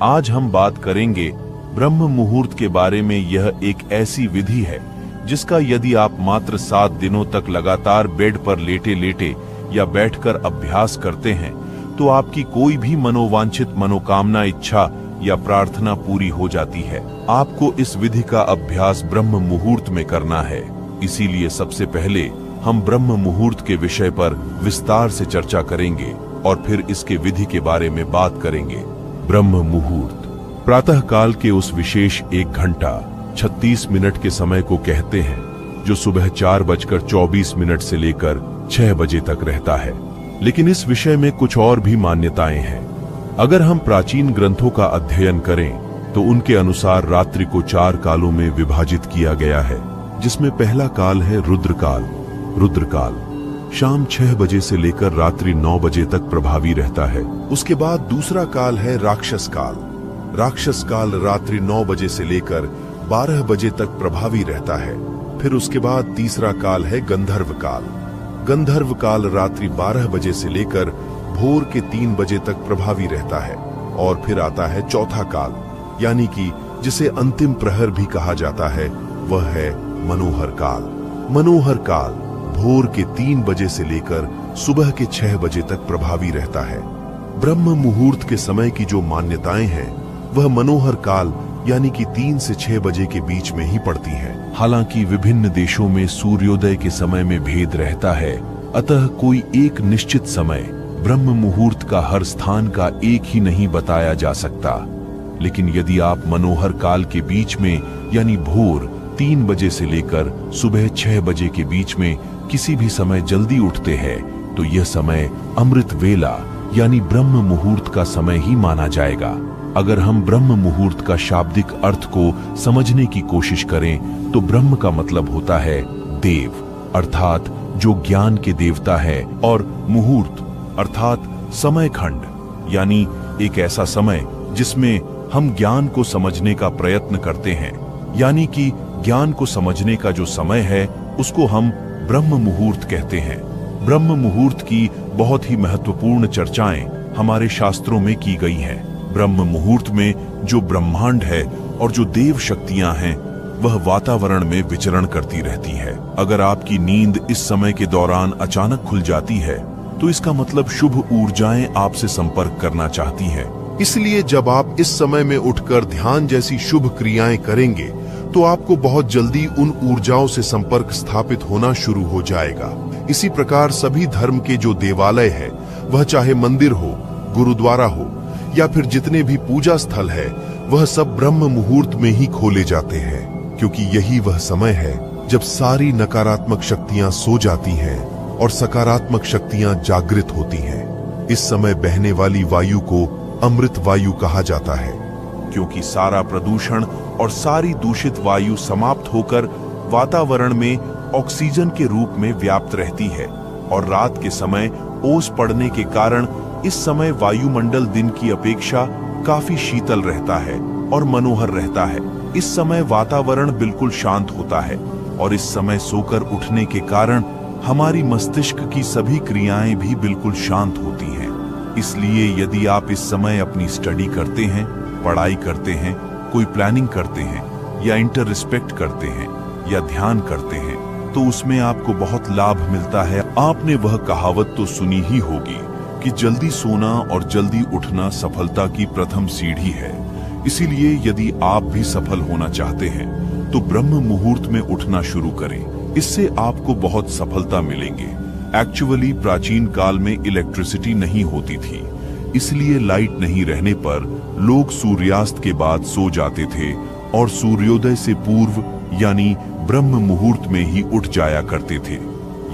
आज हम बात करेंगे ब्रह्म मुहूर्त के बारे में। यह एक ऐसी विधि है जिसका यदि आप मात्र 7 दिनों तक लगातार बेड पर लेटे लेटे या बैठकर अभ्यास करते हैं तो आपकी कोई भी मनोवांछित मनोकामना, इच्छा या प्रार्थना पूरी हो जाती है। आपको इस विधि का अभ्यास ब्रह्म मुहूर्त में करना है। इसीलिए सबसे पहले हम ब्रह्म मुहूर्त के विषय पर विस्तार से चर्चा करेंगे और फिर इसके विधि के बारे में बात करेंगे। ब्रह्म मुहूर्त प्रातः काल के उस विशेष 1 घंटा 36 मिनट के समय को कहते हैं जो सुबह 4:24 से लेकर 6 बजे तक रहता है। लेकिन इस विषय में कुछ और भी मान्यताएं हैं। अगर हम प्राचीन ग्रंथों का अध्ययन करें तो उनके अनुसार रात्रि को 4 कालों में विभाजित किया गया है, जिसमें पहला काल है रुद्रकाल। रुद्रकाल शाम 6 बजे से लेकर रात्रि 9 बजे तक प्रभावी रहता है। उसके बाद दूसरा काल है राक्षस काल। राक्षस काल रात्रि 9 बजे से लेकर 12 बजे तक प्रभावी रहता है। फिर उसके बाद तीसरा काल है गंधर्व काल। गंधर्व काल रात्रि 12 बजे से लेकर भोर के 3 बजे तक प्रभावी रहता है। और फिर आता है चौथा काल, यानी कि जिसे अंतिम प्रहर भी कहा जाता है, वह है मनोहर काल। मनोहर काल भोर के 3 बजे से लेकर सुबह के 6 बजे तक प्रभावी रहता है। ब्रह्म मुहूर्त के समय की जो मान्यताएं हैं वह मनोहर काल यानी कि 3 से 6 बजे के बीच में ही पड़ती हैं। हालांकि विभिन्न देशों में सूर्योदय के समय में भेद रहता है, अतः कोई एक निश्चित समय ब्रह्म मुहूर्त का हर स्थान का एक ही नहीं बताया जा सकता। लेकिन यदि आप मनोहर काल के बीच में यानी भोर 3 बजे से लेकर सुबह 6 बजे के बीच में किसी भी समय जल्दी उठते हैं तो यह समय अमृत वेला यानी ब्रह्म मुहूर्त का समय ही माना जाएगा। अगर हम ब्रह्म मुहूर्त का शाब्दिक अर्थ को समझने की कोशिश करें तो ब्रह्म का मतलब होता है देव, अर्थात जो ज्ञान के देवता है, और मुहूर्त अर्थात समय खंड, यानी एक ऐसा समय जिसमें हम ज्ञान को समझने का प्रयत्न करते हैं। यानी कि ज्ञान को समझने का जो समय है उसको हम ब्रह्म मुहूर्त कहते हैं। ब्रह्म मुहूर्त की बहुत ही महत्वपूर्ण चर्चाएं हमारे शास्त्रों में की गई हैं। ब्रह्म मुहूर्त में जो ब्रह्मांड है और जो देव शक्तियां हैं वह वातावरण में विचरण करती रहती है। अगर आपकी नींद इस समय के दौरान अचानक खुल जाती है तो इसका मतलब शुभ ऊर्जाएं आपसे संपर्क करना चाहती हैं। इसलिए जब आप इस समय में उठकर ध्यान जैसी शुभ क्रियाएं करेंगे तो आपको बहुत जल्दी उन ऊर्जाओं से संपर्क स्थापित होना शुरू हो जाएगा। इसी प्रकार सभी धर्म के जो देवालय है, वह चाहे मंदिर हो, गुरुद्वारा हो या फिर जितने भी पूजा स्थल है, वह सब ब्रह्म मुहूर्त में ही खोले जाते हैं, क्योंकि यही वह समय है जब सारी नकारात्मक शक्तियां सो जाती हैं और सकारात्मक शक्तियां जागृत होती हैं। इस समय बहने वाली वायु को अमृत वायु कहा जाता है, क्योंकि सारा प्रदूषण और सारी दूषित वायु समाप्त होकर वातावरण में ऑक्सीजन के रूप में व्याप्त रहती है। और रात के समय ओस पड़ने के कारण इस समय वायुमंडल दिन की अपेक्षा काफी शीतल रहता है और मनोहर रहता है। इस समय वातावरण बिल्कुल शांत होता है और इस समय सोकर उठने के कारण हमारी मस्तिष्क की सभी क्रियाएं भी बिल्कुल शांत होती हैं। इसलिए यदि आप इस समय अपनी स्टडी करते हैं, पढ़ाई करते हैं, कोई प्लानिंग करते हैं या इंटर रिस्पेक्ट करते हैं या ध्यान करते हैं तो उसमें आपको बहुत लाभ मिलता है। आपने वह कहावत तो सुनी ही होगी कि जल्दी सोना और जल्दी उठना सफलता की प्रथम सीढ़ी है। इसीलिए यदि आप भी सफल होना चाहते हैं तो ब्रह्म मुहूर्त में उठना शुरू करें। इससे आपको बहुत सफलता मिलेंगे। एक्चुअली प्राचीन काल में इलेक्ट्रिसिटी नहीं होती थी, इसलिए लाइट नहीं रहने पर लोग सूर्यास्त के बाद सो जाते थे और सूर्योदय से पूर्व यानी ब्रह्म मुहूर्त में ही उठ जाया करते थे।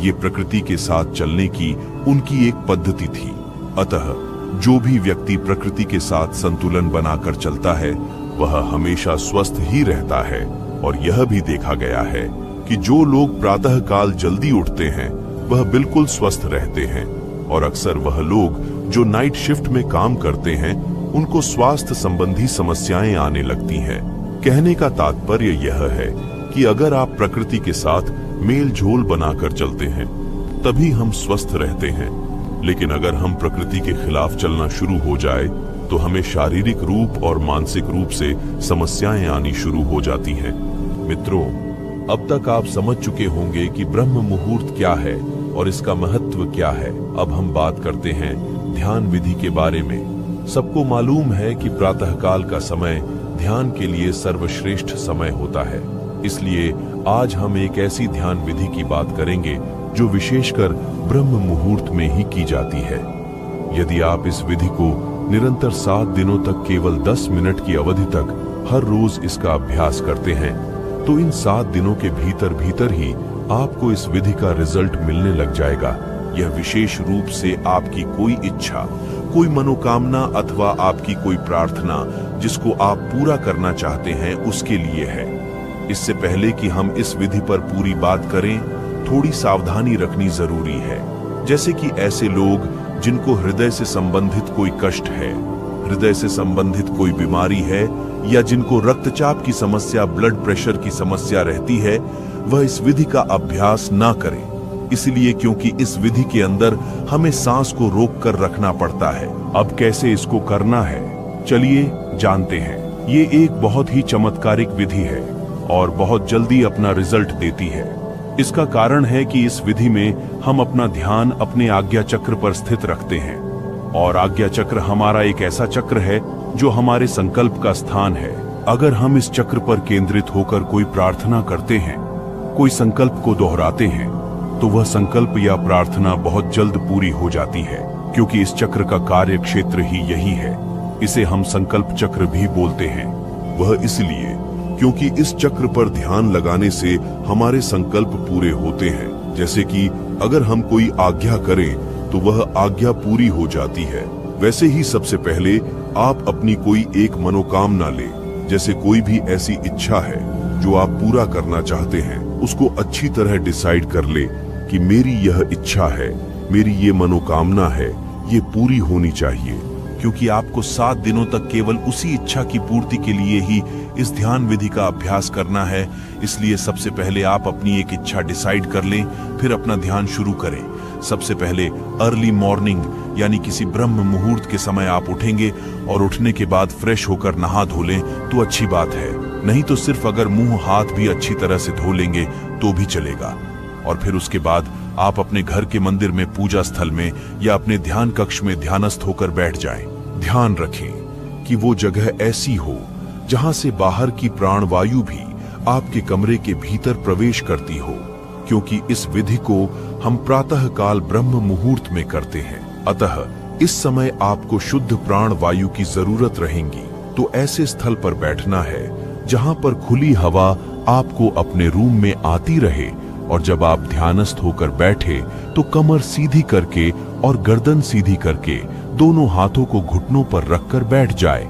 ये प्रकृति के साथ चलने की उनकी एक पद्धति थी। अतः जो भी व्यक्ति प्रकृति के साथ संतुलन बनाकर चलता है वह हमेशा स्वस्थ ही रहता है। और यह भी देखा गया है कि जो लोग प्रातः काल जल्दी उठते हैं वह बिल्कुल स्वस्थ रहते हैं। और अक्सर वह लोग जो नाइट शिफ्ट में काम करते हैं उनको स्वास्थ्य संबंधी समस्याएं आने लगती हैं। कहने का तात्पर्य यह है कि अगर आप प्रकृति के साथ मेल झोल बनाकर चलते हैं तभी हम स्वस्थ रहते हैं। लेकिन अगर हम प्रकृति के खिलाफ चलना शुरू हो जाए तो हमें शारीरिक रूप और मानसिक रूप से समस्याएं आनी शुरू हो जाती हैं। मित्रों, अब तक आप समझ चुके होंगे कि ब्रह्म मुहूर्त क्या है और इसका महत्व क्या है। अब हम बात करते हैं ध्यान विधि के बारे में। सबको मालूम है कि प्रातःकाल का समय ध्यान के लिए सर्वश्रेष्ठ समय होता है, इसलिए आज हम एक ऐसी ध्यान विधि की बात करेंगे जो विशेषकर ब्रह्म मुहूर्त में ही की जाती है। यदि आप इस विधि को निरंतर 7 दिनों तक केवल 10 मिनट की अवधि तक हर रोज इसका अभ्यास करते हैं तो इन 7 दिनों के भीतर भीतर ही आपको इस विधि का रिजल्ट मिलने लग जाएगा। यह विशेष रूप से आपकी कोई इच्छा, कोई मनोकामना अथवा आपकी कोई प्रार्थना जिसको आप पूरा करना चाहते हैं उसके लिए है। इससे पहले कि हम इस विधि पर पूरी बात करें, थोड़ी सावधानी रखनी जरूरी है। जैसे कि ऐसे लोग जिनको हृदय से संबंधित कोई कष्ट है, हृदय से संबंधित कोई बीमारी है, या जिनको रक्तचाप की समस्या, ब्लड प्रेशर की समस्या रहती है, वह इस विधि का अभ्यास ना करें। इसलिए क्योंकि इस विधि के अंदर हमें सांस को रोक कर रखना पड़ता है। अब कैसे इसको करना है, चलिए जानते हैं। ये एक बहुत ही चमत्कारिक विधि है और बहुत जल्दी अपना रिजल्ट देती है। इसका कारण है कि इस विधि में हम अपना ध्यान अपने आज्ञा चक्र पर स्थित रखते हैं और आज्ञा चक्र हमारा एक ऐसा चक्र है जो हमारे संकल्प का स्थान है। अगर हम इस चक्र पर केंद्रित होकर कोई प्रार्थना करते हैं, कोई संकल्प को दोहराते हैं, तो वह संकल्प या प्रार्थना बहुत जल्द पूरी हो जाती है, क्योंकि इस चक्र का कार्य क्षेत्र ही यही है। इसे हम संकल्प चक्र भी बोलते हैं। वह इसलिए क्योंकि इस चक्र पर ध्यान लगाने से हमारे संकल्प पूरे होते हैं। जैसे कि अगर हम कोई आज्ञा करें तो वह आज्ञा पूरी हो जाती है। वैसे ही सबसे पहले आप अपनी कोई एक मनोकामना लें। जैसे कोई भी ऐसी इच्छा है जो आप पूरा करना चाहते हैं, उसको अच्छी तरह डिसाइड कर ले कि मेरी यह इच्छा है, मेरी ये मनोकामना है, ये पूरी होनी चाहिए। क्योंकि आपको 7 दिनों तक केवल उसी इच्छा की पूर्ति के लिए ही इस ध्यान विधि का अभ्यास करना है, इसलिए सबसे पहले आप अपनी एक इच्छा डिसाइड कर लें, फिर अपना ध्यान शुरू करें। सबसे पहले अर्ली मॉर्निंग यानी किसी ब्रह्म मुहूर्त के समय आप उठेंगे और उठने के बाद फ्रेश होकर नहा धो लें तो अच्छी बात है, नहीं तो सिर्फ अगर मुंह हाथ भी अच्छी तरह से धो लेंगे तो भी चलेगा। और फिर उसके बाद आप अपने घर के मंदिर में, पूजा स्थल में या अपने ध्यान कक्ष में ध्यानस्थ होकर बैठ जाएं। ध्यान रखें कि वो जगह ऐसी हो जहां से बाहर की प्राणवायु भी आपके कमरे के भीतर प्रवेश करती हो, क्योंकि इस विधि को हम प्रातःकाल ब्रह्म मुहूर्त में करते हैं। अतः इस समय आपको शुद्ध प्राणवायु की जरूरत रहेगी। तो ऐसे स्थल पर बैठना है जहां पर खुली हवा आपको अपने रूम में आती रहे, और जब आप ध्यानस्थ होकर बैठे तो कमर सीधी करके और गर्दन सीधी करके दोनों हाथों को घुटनों पर रखकर बैठ जाए।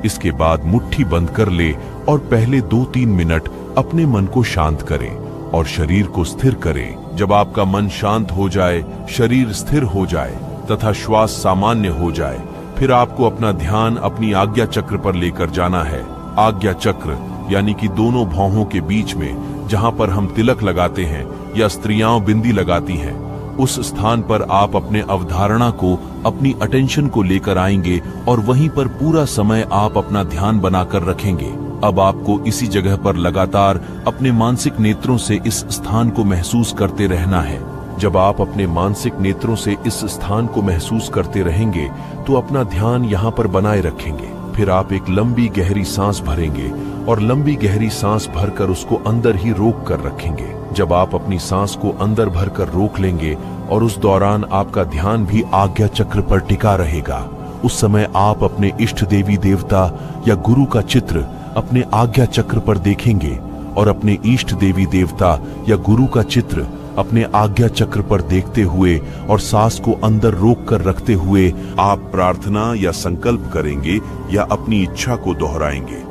इसके बाद मुट्ठी बंद कर ले और पहले 2-3 मिनट अपने मन को शांत करें और शरीर को स्थिर करें। जब आपका मन शांत हो जाए, शरीर स्थिर हो जाए तथा श्वास सामान्य हो जाए, फिर आपको अपना ध्यान अपनी आज्ञा चक्र पर लेकर जाना है। आज्ञा चक्र यानी कि दोनों भौहों के बीच में जहां पर हम तिलक लगाते हैं या स्त्रियां बिंदी लगाती हैं, उस स्थान पर आप अपने अवधारणा को, अपनी अटेंशन को लेकर आएंगे और वहीं पर पूरा समय आप अपना ध्यान बनाकर रखेंगे। अब आपको इसी जगह पर लगातार अपने मानसिक नेत्रों से इस स्थान को महसूस करते रहना है। जब आप अपने मानसिक नेत्रों से इस स्थान को महसूस करते रहेंगे तो अपना ध्यान यहाँ पर बनाए रखेंगे। फिर आप एक लंबी गहरी सांस भरेंगे और लंबी गहरी सांस भरकर उसको अंदर ही रोक कर रखेंगे। जब आप अपनी सांस को अंदर भरकर रोक लेंगे और उस दौरान आपका ध्यान भी आज्ञा चक्र पर टिका रहेगा, उस समय आप अपने इष्ट देवी देवता या गुरु का चित्र अपने आज्ञा चक्र पर देखेंगे और अपने इष्ट देवी देवता या गुरु का चित्र अपने आज्ञा चक्र पर देखते हुए और सांस को अंदर रोक कर रखते हुए आप प्रार्थना या संकल्प करेंगे या अपनी इच्छा को दोहराएंगे।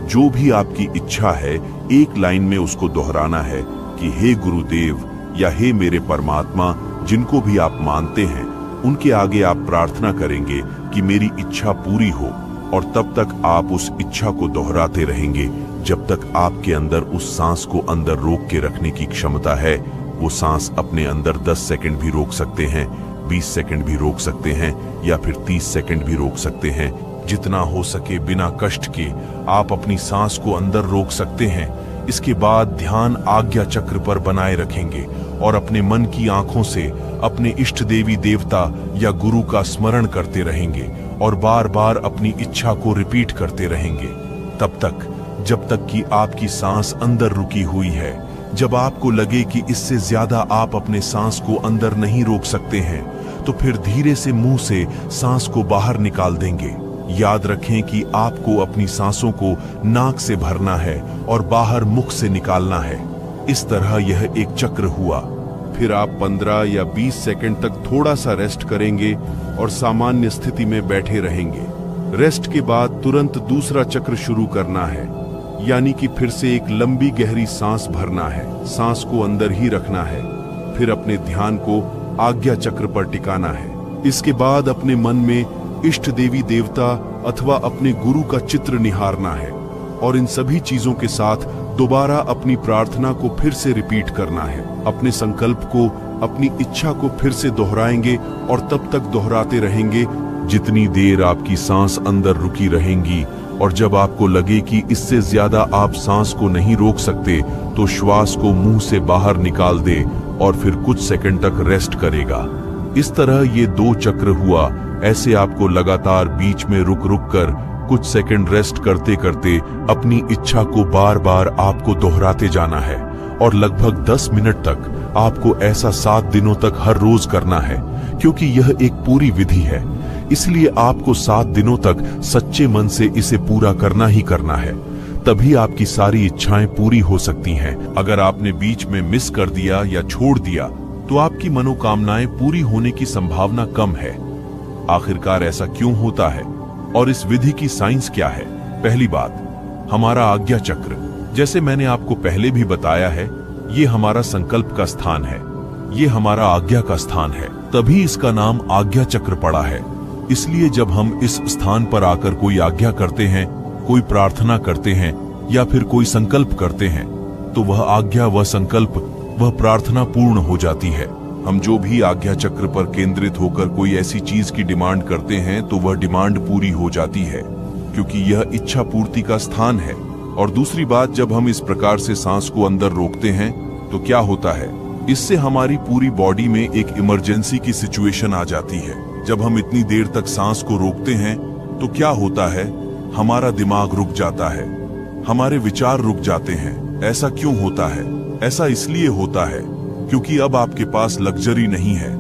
जो भी आपकी इच्छा है, एक लाइन में उसको दोहराना है कि हे गुरुदेव या हे मेरे परमात्मा, जिनको भी आप मानते हैं, उनके आगे आप प्रार्थना करेंगे कि मेरी इच्छा पूरी हो, और तब तक आप उस इच्छा को दोहराते रहेंगे जब तक आपके अंदर उस सांस को अंदर रोक के रखने की क्षमता है। वो सांस अपने अंदर 10 सेकंड भी रोक सकते हैं, 20 सेकंड भी रोक सकते हैं या फिर 30 सेकंड भी रोक सकते हैं। जितना हो सके बिना कष्ट के आप अपनी सांस को अंदर रोक सकते हैं। इसके बाद ध्यान आज्ञा चक्र पर बनाए रखेंगे और अपने मन की आंखों से अपने इष्ट देवी देवता या गुरु का स्मरण करते रहेंगे और बार बार अपनी इच्छा को रिपीट करते रहेंगे तब तक जब तक कि आपकी सांस अंदर रुकी हुई है। जब आपको लगे कि इससे ज्यादा आप अपने सांस को अंदर नहीं रोक सकते हैं तो फिर धीरे से मुंह से सांस को बाहर निकाल देंगे। याद रखें कि आपको अपनी सांसों को नाक से भरना है और बाहर मुख से निकालना है। इस तरह यह एक चक्र हुआ। फिर आप 15 या 20 सेकंड तक थोड़ा सा रेस्ट करेंगे और सामान्य स्थिति में बैठे रहेंगे। रेस्ट के बाद तुरंत दूसरा चक्र शुरू करना है, यानी कि फिर से एक लंबी गहरी सांस भरना है, सांस को अंदर ही रखना है। फिर अपने ध्यान को आज्ञा चक्र पर टिकाना है। इसके बाद अपने मन में इष्ट देवी देवता अथवा अपने गुरु का चित्र निहारना है और इन सभी चीजों के साथ दोबारा अपनी प्रार्थना को फिर से रिपीट करना है। अपने संकल्प को, अपनी इच्छा को फिर से दोहराएंगे और तब तक दोहराते रहेंगे जितनी देर आपकी सांस अंदर रुकी रहेंगी। और जब आपको लगे कि इससे ज्यादा आप सांस को नहीं रोक सकते तो श्वास को मुंह से बाहर निकाल दे और फिर कुछ सेकंड तक रेस्ट करेगा। इस तरह ये 2 चक्र हुआ। ऐसे आपको लगातार बीच में रुक रुक कर कुछ सेकंड रेस्ट करते करते अपनी इच्छा को बार बार आपको दोहराते जाना है और लगभग 10 मिनट तक आपको ऐसा 7 दिनों तक हर रोज करना है, क्योंकि यह एक पूरी विधि है। इसलिए आपको 7 दिनों तक सच्चे मन से इसे पूरा करना ही करना है, तभी आपकी सारी इच्छाएं पूरी हो सकती हैं। अगर आपने बीच में मिस कर दिया या छोड़ दिया तो आपकी मनोकामनाएं पूरी होने की संभावना कम है। आखिरकार ऐसा क्यों होता है और इस विधि की साइंस क्या है? पहली बात, हमारा आज्ञा चक्र, जैसे मैंने आपको पहले भी बताया है, ये हमारा संकल्प का स्थान है, ये हमारा आज्ञा का स्थान है, तभी इसका नाम आज्ञा चक्र पड़ा है। इसलिए जब हम इस स्थान पर आकर कोई आज्ञा करते हैं, कोई प्रार्थना करते हैं या फिर कोई संकल्प करते हैं तो वह आज्ञा, वह संकल्प, वह प्रार्थना पूर्ण हो जाती है। हम जो भी आज्ञा चक्र पर केंद्रित होकर कोई ऐसी चीज की डिमांड करते हैं तो वह डिमांड पूरी हो जाती है, क्योंकि यह इच्छा पूर्ति का स्थान है। और दूसरी बात, जब हम इस प्रकार से सांस को अंदर रोकते हैं तो क्या होता है, इससे हमारी पूरी बॉडी में एक इमरजेंसी की सिचुएशन आ जाती है। जब हम इतनी देर तक सांस को रोकते हैं तो क्या होता है, हमारा दिमाग रुक जाता है, हमारे विचार रुक जाते हैं। ऐसा क्यों होता है? ऐसा इसलिए होता है क्योंकि अब आपके पास लग्जरी नहीं है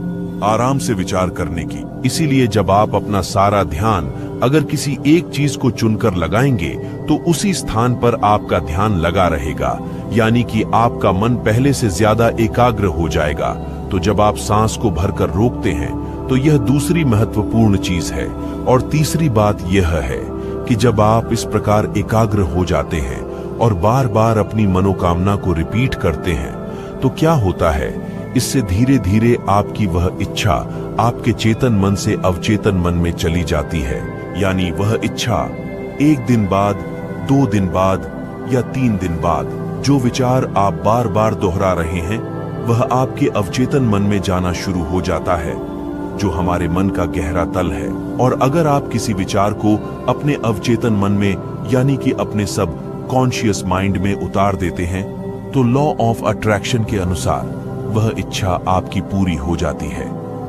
आराम से विचार करने की। इसीलिए जब आप अपना सारा ध्यान अगर किसी एक चीज को चुनकर लगाएंगे तो उसी स्थान पर आपका ध्यान लगा रहेगा, यानी कि आपका मन पहले से ज्यादा एकाग्र हो जाएगा। तो जब आप सांस को भरकर रोकते हैं तो यह दूसरी महत्वपूर्ण चीज है। और तीसरी बात यह है कि जब आप इस प्रकार एकाग्र हो जाते हैं और बार बार अपनी मनोकामना को रिपीट करते हैं तो क्या होता है, इससे धीरे धीरे आपकी वह इच्छा आपके चेतन मन से अवचेतन मन में चली जाती है। यानी वह इच्छा 1 दिन बाद, 2 दिन बाद या 3 दिन बाद जो विचार आप बार बार दोहरा रहे हैं वह आपके अवचेतन मन में जाना शुरू हो जाता है, जो हमारे मन का गहरा तल है। और अगर आप किसी विचार को अपने अवचेतन मन में, यानी कि अपने सब कॉन्शियस माइंड में उतार देते हैं तो लॉ ऑफ अट्रैक्शन के अनुसार वह इच्छा आपकी पूरी हो जाती है।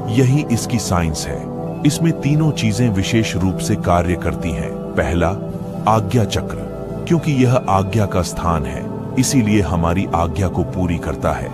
यही इसकी साइंस है। इसमें तीनों चीजें विशेष रूप से कार्य करती हैं। पहला, आज्ञा चक्र, क्योंकि यह आज्ञा का स्थान है इसीलिए हमारी आज्ञा को पूरी करता है।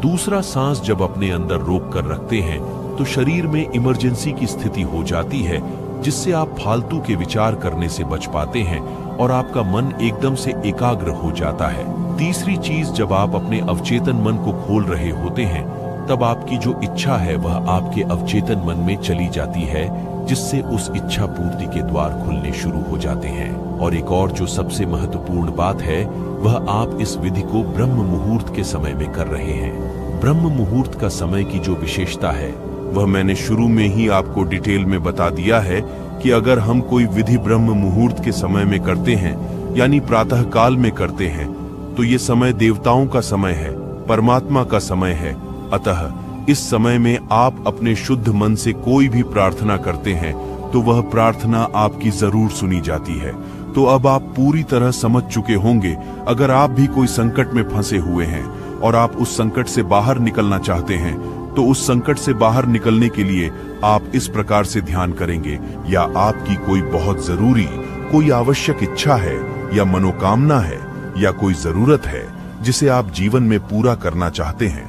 दूसरा, सांस जब अपने अंदर रोक कर रखते हैं तो शरीर में इमरजेंसी की स्थिति हो जाती है, जिससे आप फालतू के विचार करने से बच पाते हैं और आपका मन एकदम से एकाग्र हो जाता है। तीसरी चीज, जब आप अपने अवचेतन मन को खोल रहे होते हैं तब आपकी जो इच्छा है वह आपके अवचेतन मन में चली जाती है, जिससे उस इच्छा पूर्ति के द्वार खुलने शुरू हो जाते हैं। और एक और जो सबसे महत्वपूर्ण बात है वह आप इस विधि को ब्रह्म मुहूर्त के समय में कर रहे हैं। ब्रह्म मुहूर्त का समय की जो विशेषता है वह मैंने शुरू में ही आपको डिटेल में बता दिया है कि अगर हम कोई विधि ब्रह्म मुहूर्त के समय में करते हैं, यानी प्रातः काल में करते हैं, तो ये समय देवताओं का समय है, परमात्मा का समय है। अतः इस समय में आप अपने शुद्ध मन से कोई भी प्रार्थना करते हैं तो वह प्रार्थना आपकी जरूर सुनी जाती है। तो अब आप पूरी तरह समझ चुके होंगे, अगर आप भी कोई संकट में फंसे हुए हैं और आप उस संकट से बाहर निकलना चाहते हैं, तो उस संकट से बाहर निकलने के लिए आप इस प्रकार से ध्यान करेंगे, या आपकी कोई बहुत जरूरी, कोई आवश्यक इच्छा है या मनोकामना है या कोई जरूरत है जिसे आप जीवन में पूरा करना चाहते हैं,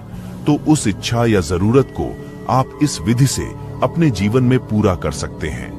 तो उस इच्छा या जरूरत को आप इस विधि से अपने जीवन में पूरा कर सकते हैं।